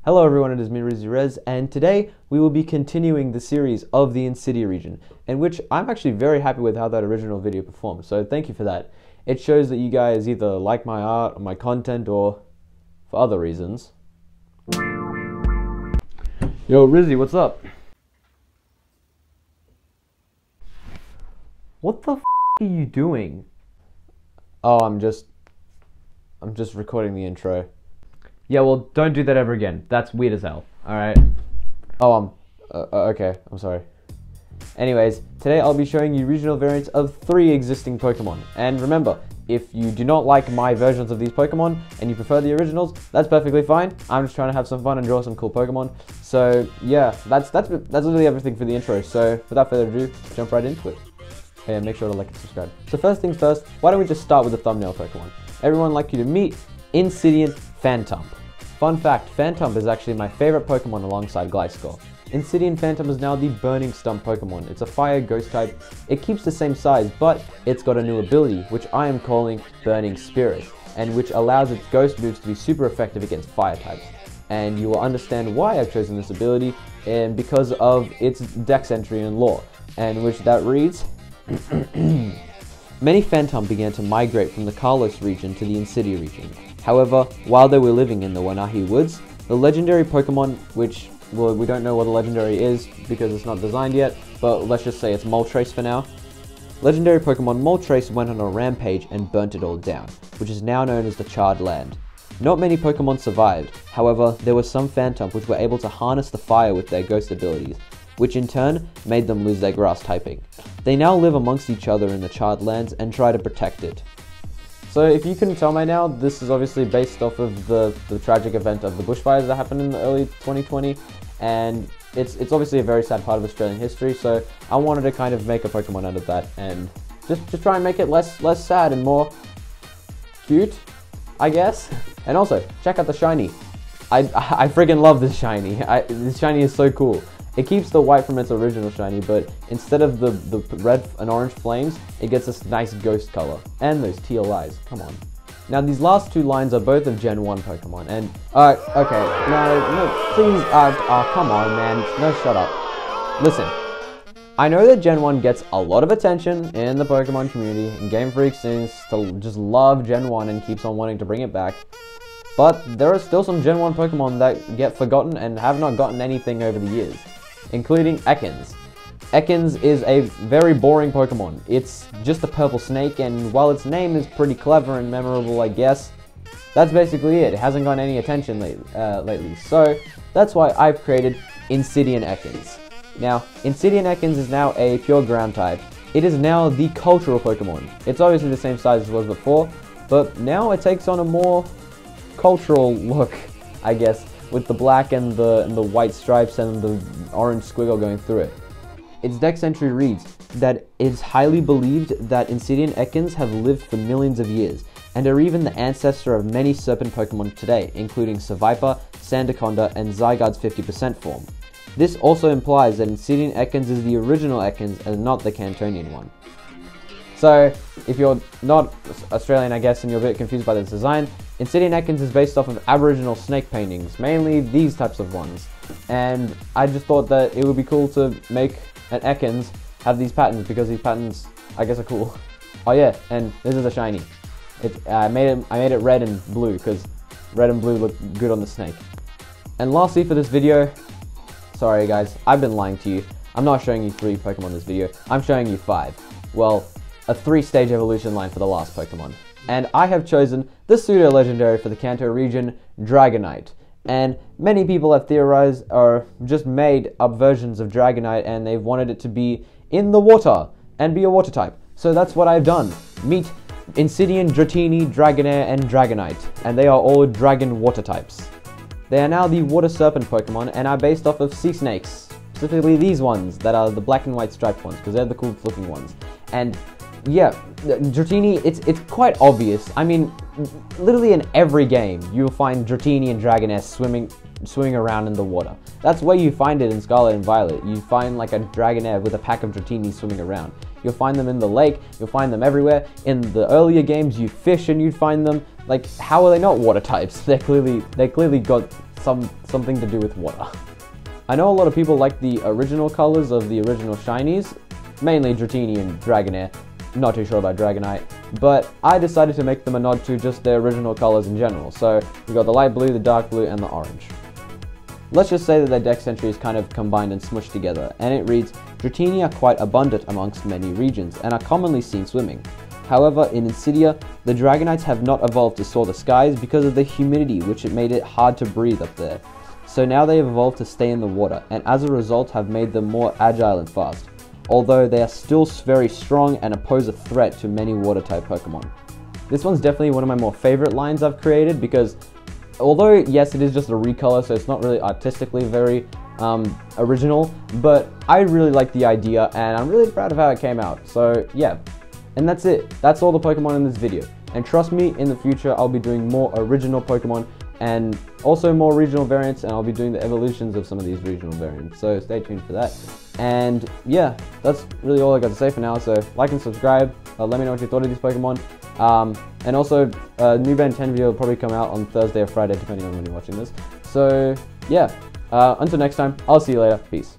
Hello everyone, it is me, RizzyRez, and today we will be continuing the series of the Insidia region, in which I'm actually very happy with how that original video performed, so thank you for that. It shows that you guys either like my art or my content or for other reasons. Yo, Rizzy, what's up? What the f are you doing? Oh, I'm just recording the intro. Yeah, well, don't do that ever again. That's weird as hell. Alright? Oh, okay. I'm sorry. Anyways, today I'll be showing you regional variants of 3 existing Pokemon. And remember, if you do not like my versions of these Pokemon and you prefer the originals, that's perfectly fine. I'm just trying to have some fun and draw some cool Pokemon. So, yeah, that's literally everything for the intro. So, without further ado, jump right into it. And make sure to like and subscribe. So first things first, why don't we just start with the thumbnail Pokemon? Everyone would like you to meet Insidian Phantump. Fun fact, Phantump is actually my favorite Pokemon alongside Gliscor. Insidian Phantump is now the Burning Stump Pokemon. It's a fire ghost type. It keeps the same size, but it's got a new ability, which I am calling Burning Spirit, and which allows its ghost moves to be super effective against fire types. And you will understand why I've chosen this ability, and because of its dex entry and lore, and which that reads, Many Phantump began to migrate from the Kalos region to the Insidia region. However, while they were living in the Wanahi Woods, the legendary Pokemon, which, well, we don't know what a legendary is because it's not designed yet, but let's just say it's Moltres for now. Legendary Pokemon Moltres went on a rampage and burnt it all down, which is now known as the Charred Land. Not many Pokemon survived, however, there were some Phantump which were able to harness the fire with their ghost abilities, which in turn made them lose their grass typing. They now live amongst each other in the Charred Lands and try to protect it. So if you couldn't tell by now, this is obviously based off of the tragic event of the bushfires that happened in the early 2020, and it's obviously a very sad part of Australian history, so I wanted to kind of make a Pokemon out of that and just try and make it less sad and more cute, I guess. And also, check out the shiny. I friggin' love this shiny. This shiny is so cool. It keeps the white from its original shiny, but instead of the red and orange flames, it gets this nice ghost color. And those teal eyes, come on. Now these last 2 lines are both of Gen 1 Pokemon, and, okay, no, please, come on, man, no, shut up. Listen, I know that Gen 1 gets a lot of attention in the Pokemon community, and Game Freak seems to just love Gen 1 and keeps on wanting to bring it back. But there are still some Gen 1 Pokemon that get forgotten and have not gotten anything over the years, including Ekans. Ekans is a very boring Pokemon. It's just a purple snake, and while its name is pretty clever and memorable, I guess, that's basically it. It hasn't gotten any attention lately. So that's why I've created Insidian Ekans. Now, Insidian Ekans is now a pure ground type. It is now the cultural Pokemon. It's obviously the same size as it was before, but now it takes on a more cultural look, I guess, with the black and the white stripes and the orange squiggle going through it. Its dex entry reads that it is highly believed that Insidian Ekans have lived for millions of years, and are even the ancestor of many serpent Pokemon today, including Seviper, Sandaconda, and Zygarde's 50% form. This also implies that Insidian Ekans is the original Ekans and not the Cantonian one. So, if you're not Australian, I guess, and you're a bit confused by this design, Insidian Ekans is based off of Aboriginal snake paintings, mainly these types of ones. And I just thought that it would be cool to make an Ekans have these patterns, because these patterns, I guess, are cool. Oh yeah, and this is a shiny. I made it red and blue, because red and blue look good on the snake. And lastly for this video, sorry guys, I've been lying to you. I'm not showing you 3 Pokemon in this video, I'm showing you 5. Well, a 3-stage evolution line for the last Pokemon. And I have chosen the pseudo-legendary for the Kanto region, Dragonite. And many people have theorized or just made up versions of Dragonite, and they've wanted it to be in the water and be a water type. So that's what I've done. Meet Insidian, Dratini, Dragonair, and Dragonite. And they are all dragon water types. They are now the water serpent Pokemon and are based off of sea snakes. Specifically these ones that are the black and white striped ones, because they're the coolest looking ones. And yeah, Dratini, it's quite obvious. I mean, literally in every game, you'll find Dratini and Dragonair swimming around in the water. That's where you find it in Scarlet and Violet. You find like a Dragonair with a pack of Dratini swimming around. You'll find them in the lake, you'll find them everywhere. In the earlier games, you fish and you'd find them. Like, how are they not water types? They clearly got something to do with water. I know a lot of people like the original colors of the original shinies, mainly Dratini and Dragonair. Not too sure about Dragonite, but I decided to make them a nod to just their original colors in general. So we got the light blue, the dark blue, and the orange. Let's just say that their dex entry is kind of combined and smushed together, and it reads, Dratini are quite abundant amongst many regions, and are commonly seen swimming. However, in Insidia, the Dragonites have not evolved to soar the skies because of the humidity, which it made it hard to breathe up there. So now they have evolved to stay in the water, and as a result have made them more agile and fast, although they are still very strong and pose a threat to many water-type Pokemon. This one's definitely one of my more favorite lines I've created because although, yes, it is just a recolor, so it's not really artistically very original, but I really like the idea, and I'm really proud of how it came out. So, yeah. And that's it. That's all the Pokemon in this video. And trust me, in the future, I'll be doing more original Pokemon, and also more regional variants, and I'll be doing the evolutions of some of these regional variants. So, stay tuned for that. And, yeah, that's really all I got to say for now. So, like and subscribe. Let me know what you thought of these Pokemon. And also, new Ben 10 video will probably come out on Thursday or Friday, depending on when you're watching this. So, yeah, until next time, I'll see you later. Peace.